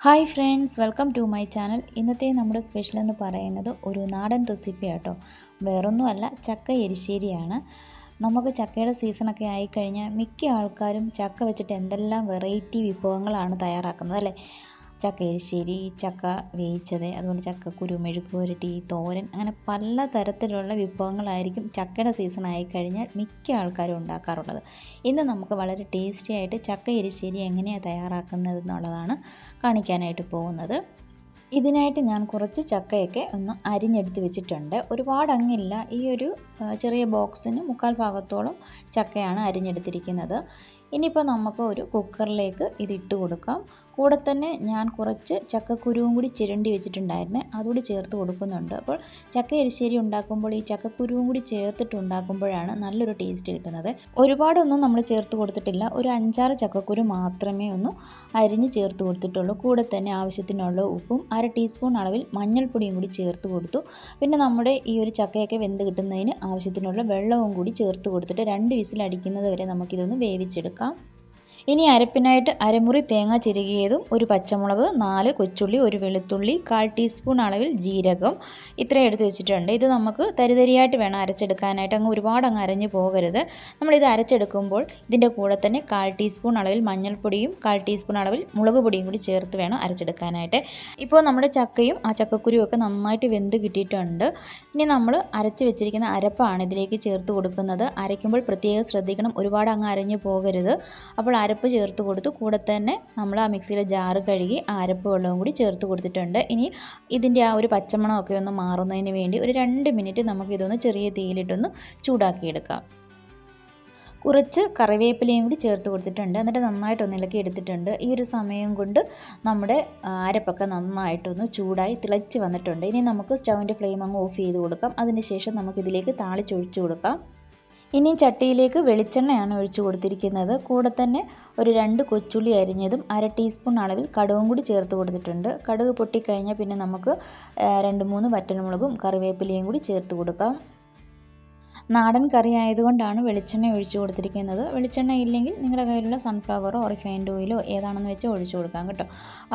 Hi friends, welcome to my channel. ഇന്നത്തെ നമ്മുടെ special എന്ന് പറയുന്നത് ഒരു നാടൻ റെസിപ്പി ആട്ടോ. വേറൊന്നുമല്ല, ചക്ക എരിശ്ശേരിയാണ്. നമുക്ക് ചക്കയുടെ സീസണൊക്കെ ആയിക്കഴിഞ്ഞാൽ മിക്ക ആൾക്കാരും ചക്ക വെച്ചിട്ട് എന്തെല്ലാം വെറൈറ്റി വിഭവങ്ങളാണ് തയ്യാറാക്കുന്നത് അല്ലേ. ചക്ക എരിശ്ശേരി, ചക്ക വേവിച്ചത്, അതുപോലെ ചക്കക്കുരു, മെഴുക്ക് പുരട്ടി, തോരൻ, അങ്ങനെ പല തരത്തിലുള്ള വിഭവങ്ങളായിരിക്കും ചക്കയുടെ സീസൺ ആയിക്കഴിഞ്ഞാൽ മിക്ക ആൾക്കാരും ഉണ്ടാക്കാറുള്ളത്. ഇന്ന് നമുക്ക് വളരെ ടേസ്റ്റി ആയിട്ട് ചക്ക എരിശ്ശേരി എങ്ങനെയാണ് തയ്യാറാക്കുന്നത് എന്നുള്ളതാണ് കാണിക്കാനായിട്ട് പോകുന്നത്. ഇതിനായിട്ട് ഞാൻ കുറച്ച് ചക്കയൊക്കെ ഒന്ന് അരിഞ്ഞെടുത്ത് വെച്ചിട്ടുണ്ട്. ഒരുപാട് അങ്ങില്ല, ഈ ഒരു ചെറിയ ബോക്സിന് 1/4 ഭാഗത്തോളം ചക്കയാണ് അരിഞ്ഞെടുത്തിരിക്കുന്നത്. ഇനിയിപ്പോൾ നമുക്ക് ഒരു കുക്കറിലേക്ക് ഇതിട്ട് കൊടുക്കാം. കൂടെ തന്നെ ഞാൻ കുറച്ച് ചക്കക്കുരുവും കൂടി ചിരണ്ടി വെച്ചിട്ടുണ്ടായിരുന്നേ, അതുകൂടി ചേർത്ത് കൊടുക്കുന്നുണ്ട്. അപ്പോൾ ചക്ക എരിശ്ശേരി ഉണ്ടാക്കുമ്പോൾ ഈ ചക്കക്കുരുവും കൂടി ചേർത്തിട്ട് ഉണ്ടാക്കുമ്പോഴാണ് നല്ലൊരു ടേസ്റ്റ് കിട്ടുന്നത്. ഒരുപാടൊന്നും നമ്മൾ ചേർത്ത് കൊടുത്തിട്ടില്ല, ഒരു 5-6 ചക്കക്കുരു മാത്രമേ ഒന്ന് അരിഞ്ഞ് ചേർത്ത് കൊടുത്തിട്ടുള്ളൂ. കൂടെ തന്നെ ആവശ്യത്തിനുള്ള ഉപ്പും 1/2 ടീസ്പൂൺ അളവിൽ മഞ്ഞൾപ്പൊടിയും കൂടി ചേർത്ത് കൊടുത്തു. പിന്നെ നമ്മുടെ ഈ ഒരു ചക്കയൊക്കെ വെന്ത് കിട്ടുന്നതിന് ആവശ്യത്തിനുള്ള വെള്ളവും കൂടി ചേർത്ത് കൊടുത്തിട്ട് 2 വിസിൽ അടിക്കുന്നത് വരെ നമുക്കിതൊന്ന് വേവിച്ചെടുക്കാം. ഇനി അരപ്പിനായിട്ട് അരമുറി തേങ്ങ ചിരകിയതും, ഒരു പച്ചമുളക്, 4 കൊച്ചുള്ളി, ഒരു വെളുത്തുള്ളി, 1/4 ടീസ്പൂൺ അളവിൽ ജീരകം, ഇത്രയും എടുത്ത് വെച്ചിട്ടുണ്ട്. ഇത് നമുക്ക് തരിതരിയായിട്ട് വേണം അരച്ചെടുക്കാനായിട്ട്, ഒരുപാട് അരഞ്ഞു പോകരുത്. നമ്മളിത് അരച്ചെടുക്കുമ്പോൾ ഇതിൻ്റെ കൂടെ തന്നെ 1/4 ടീസ്പൂൺ അളവിൽ മഞ്ഞൾപ്പൊടിയും 1/4 ടീസ്പൂൺ അളവിൽ മുളക് പൊടിയും കൂടി ചേർത്ത് വേണം അരച്ചെടുക്കാനായിട്ട്. ഇപ്പോൾ നമ്മുടെ ചക്കയും ആ ചക്കക്കുരുവും ഒക്കെ നന്നായിട്ട് വെന്ത് കിട്ടിയിട്ടുണ്ട്. ഇനി നമ്മൾ അരച്ച് വെച്ചിരിക്കുന്ന അരപ്പാണ് ഇതിലേക്ക് ചേർത്ത് കൊടുക്കുന്നത്. അരയ്ക്കുമ്പോൾ പ്രത്യേകം ശ്രദ്ധിക്കണം, ഒരുപാട് അരഞ്ഞു പോകരുത്. അപ്പോൾ അരപ്പ് ചേർത്ത് കൊടുത്തു. കൂടെ തന്നെ നമ്മൾ ആ മിക്സിയിലെ ജാറ് കഴുകി ആ അരപ്പ് വെള്ളവും കൂടി ചേർത്ത് കൊടുത്തിട്ടുണ്ട്. ഇനി ഇതിൻ്റെ ആ ഒരു പച്ചമണമൊക്കെ ഒന്ന് മാറുന്നതിന് വേണ്ടി ഒരു 2 മിനിറ്റ് നമുക്കിതൊന്ന് ചെറിയ തീയിലിട്ടൊന്ന് ചൂടാക്കിയെടുക്കാം. കുറച്ച് കറിവേപ്പിലയും കൂടി ചേർത്ത് കൊടുത്തിട്ടുണ്ട്. എന്നിട്ട് നന്നായിട്ടൊന്ന് ഇളക്കി എടുത്തിട്ടുണ്ട്. ഈ ഒരു സമയം കൊണ്ട് നമ്മുടെ അരപ്പൊക്കെ നന്നായിട്ടൊന്ന് ചൂടായി തിളച്ച് വന്നിട്ടുണ്ട്. ഇനി നമുക്ക് സ്റ്റൗവിൻ്റെ ഫ്ലെയിം അങ്ങ് ഓഫ് ചെയ്ത് കൊടുക്കാം. അതിനുശേഷം നമുക്കിതിലേക്ക് താളിച്ചൊഴിച്ച് കൊടുക്കാം. ഇനി ചട്ടിയിലേക്ക് വെളിച്ചെണ്ണയാണ് ഒഴിച്ചു കൊടുത്തിരിക്കുന്നത്. കൂടെ തന്നെ ഒരു 2 കൊച്ചുള്ളി അരിഞ്ഞതും 1/2 ടീസ്പൂൺ അളവിൽ കടുകും കൂടി ചേർത്ത് കൊടുത്തിട്ടുണ്ട്. കടുക് പൊട്ടിക്കഴിഞ്ഞാൽ പിന്നെ നമുക്ക് 2-3 വറ്റൽമുളകും കറിവേപ്പിലയും കൂടി ചേർത്ത് കൊടുക്കാം. നാടൻ കറി ആയതുകൊണ്ടാണ് വെളിച്ചെണ്ണ ഒഴിച്ചു കൊടുത്തിരിക്കുന്നത്. വെളിച്ചെണ്ണ ഇല്ലെങ്കിൽ നിങ്ങളുടെ കയ്യിലുള്ള സൺഫ്ലവറോ റിഫൈൻഡ് ഓയിലോ ഏതാണെന്ന് വെച്ചാൽ ഒഴിച്ചു കൊടുക്കാം കേട്ടോ.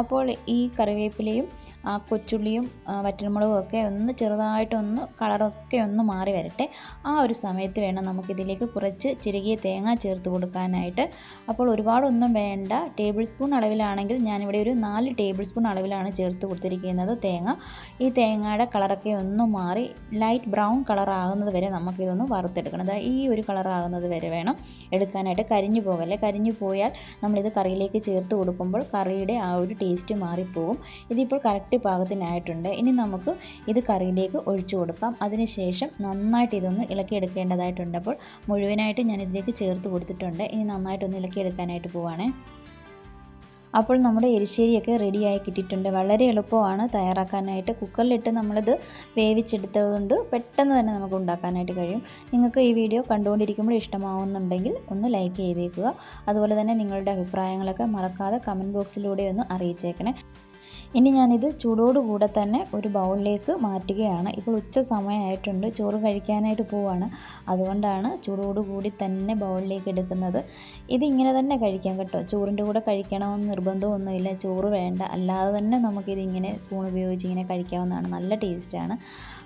അപ്പോൾ ഈ കറിവേപ്പിലയും കൊച്ചുള്ളിയും വറ്റൽമുളകും ഒക്കെ ഒന്ന് ചെറുതായിട്ടൊന്ന് കളറൊക്കെ ഒന്ന് മാറി വരട്ടെ. ആ ഒരു സമയത്ത് വേണം നമുക്കിതിലേക്ക് കുറച്ച് ചിരകിയ തേങ്ങ ചേർത്ത് കൊടുക്കാനായിട്ട്. അപ്പോൾ ഒരുപാടൊന്നും വേണ്ട, ടേബിൾ സ്പൂൺ അളവിലാണെങ്കിൽ ഞാനിവിടെ ഒരു 4 ടേബിൾ സ്പൂൺ അളവിലാണ് ചേർത്ത് കൊടുത്തിരിക്കുന്നത് തേങ്ങ. ഈ തേങ്ങയുടെ കളറൊക്കെ ഒന്ന് മാറി ലൈറ്റ് ബ്രൗൺ കളറാകുന്നത് വരെ നമുക്കിതൊന്ന് വറുത്തെടുക്കണം. ഈ ഒരു കളറാകുന്നത് വരെ വേണം എടുക്കാനായിട്ട്. കരിഞ്ഞു പോകല്ലേ, കരിഞ്ഞു പോയാൽ നമ്മളിത് കറിയിലേക്ക് ചേർത്ത് കൊടുക്കുമ്പോൾ കറിയുടെ ആ ഒരു ടേസ്റ്റ് മാറിപ്പോകും. ഇതിപ്പോൾ കറക്റ്റ് പാകത്തിനായിട്ടുണ്ട്. ഇനി നമുക്ക് ഇത് കറിയിലേക്ക് ഒഴിച്ചു കൊടുക്കാം. അതിനുശേഷം നന്നായിട്ട് ഇതൊന്ന് ഇളക്കിയെടുക്കേണ്ടതായിട്ടുണ്ട്. അപ്പോൾ മുഴുവനായിട്ട് ഞാൻ ഇതിലേക്ക് ചേർത്ത് കൊടുത്തിട്ടുണ്ട്. ഇനി നന്നായിട്ടൊന്ന് ഇളക്കിയെടുക്കാനായിട്ട് പോവാണേ. അപ്പോൾ നമ്മുടെ എരിശ്ശേരിയൊക്കെ റെഡിയായി കിട്ടിയിട്ടുണ്ട്. വളരെ എളുപ്പമാണ് തയ്യാറാക്കാനായിട്ട്. കുക്കറിലിട്ട് നമ്മളിത് വേവിച്ചെടുത്തതുകൊണ്ട് പെട്ടെന്ന് തന്നെ നമുക്ക് ഉണ്ടാക്കാനായിട്ട് കഴിയും. നിങ്ങൾക്ക് ഈ വീഡിയോ കണ്ടുകൊണ്ടിരിക്കുമ്പോൾ ഇഷ്ടമാവുന്നുണ്ടെങ്കിൽ ഒന്ന് ലൈക്ക് ചെയ്തേക്കുക. അതുപോലെ തന്നെ നിങ്ങളുടെ അഭിപ്രായങ്ങളൊക്കെ മറക്കാതെ കമൻറ്റ് ബോക്സിലൂടെ ഒന്ന് അറിയിച്ചേക്കണേ. ഇനി ഞാനിത് ചൂടോടുകൂടെ തന്നെ ഒരു ബൗളിലേക്ക് മാറ്റുകയാണ്. ഇപ്പോൾ ഉച്ച സമയമായിട്ടുണ്ട്, ചോറ് കഴിക്കാനായിട്ട് പോവാണ്. അതുകൊണ്ടാണ് ചൂടോടുകൂടി തന്നെ ബൗളിലേക്ക് എടുക്കുന്നത്. ഇതിങ്ങനെ തന്നെ കഴിക്കാം കേട്ടോ, ചോറിൻ്റെ കൂടെ കഴിക്കണമെന്ന് നിർബന്ധമൊന്നുമില്ല. ചോറ് വേണ്ട, അല്ലാതെ തന്നെ നമുക്കിതിങ്ങനെ സ്പൂൺ ഉപയോഗിച്ച് ഇങ്ങനെ കഴിക്കാവുന്നതാണ്. നല്ല ടേസ്റ്റാണ്.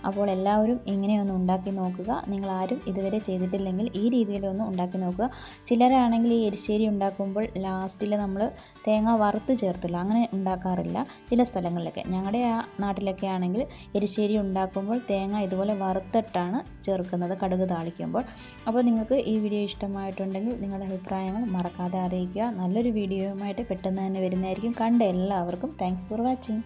അപ്പോൾ എല്ലാവരും ഇങ്ങനെയൊന്ന് ഉണ്ടാക്കി നോക്കുക. നിങ്ങളാരും ഇതുവരെ ചെയ്തിട്ടില്ലെങ്കിൽ ഈ രീതിയിലൊന്ന് ഉണ്ടാക്കി നോക്കുക. ചിലരാണെങ്കിൽ ഈ എരിശ്ശേരി ഉണ്ടാക്കുമ്പോൾ ലാസ്റ്റിൽ നമ്മൾ തേങ്ങ വറുത്ത് ചേർത്തുള്ളൂ, അങ്ങനെ ഉണ്ടാക്കാറില്ല ചില സ്ഥലങ്ങളിലൊക്കെ. ഞങ്ങളുടെ ആ നാട്ടിലൊക്കെ ആണെങ്കിൽ എരിശ്ശേരി ഉണ്ടാക്കുമ്പോൾ തേങ്ങ ഇതുപോലെ വറുത്തിട്ടാണ് ചേർക്കുന്നത് കടുക് താളിക്കുമ്പോൾ. അപ്പോൾ നിങ്ങൾക്ക് ഈ വീഡിയോ ഇഷ്ടമായിട്ടുണ്ടെങ്കിൽ നിങ്ങളുടെ അഭിപ്രായങ്ങൾ മറക്കാതെ അറിയിക്കുക. നല്ലൊരു വീഡിയോയുമായിട്ട് പെട്ടെന്ന് തന്നെ വരുന്നതായിരിക്കും. കണ്ട എല്ലാവർക്കും താങ്ക്സ് ഫോർ വാച്ചിങ്.